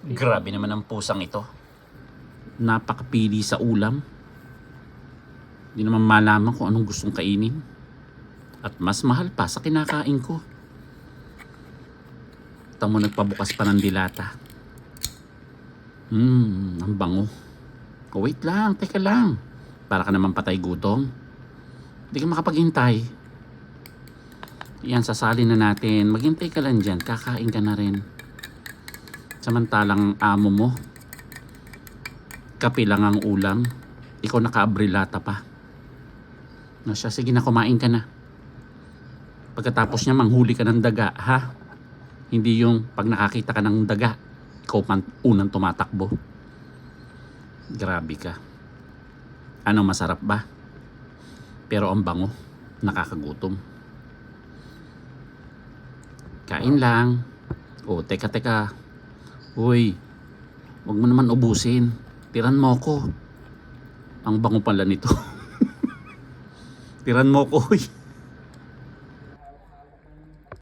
Grabe naman ang pusang ito. Napakapili sa ulam. Hindi naman malaman kung anong gustong kainin. At mas mahal pa sa kinakain ko. Tamo nagpabukas pa ng dilata. Ang bango. Oh, wait lang, teka lang. Para ka naman patay gutom. Hindi ka makapaghintay. Yan, sasali na natin. Maghintay ka lang dyan, kakain ka na rin. Samantalang amo mo, kape lang ang ulam. Ikaw nakaabrilata pa. No, siya, sige na, kumain ka na. Pagkatapos niya, manghuli ka ng daga, ha? Hindi yung pag nakakita ka ng daga, ikaw man unang tumatakbo. Grabe ka. Ano, masarap ba? Pero ang bango, nakakagutom. Kain lang. Oh, teka. Uy, wag mo naman ubusin. Tiran mo ko. Ang bango pala nito. Tiran mo ko, uy.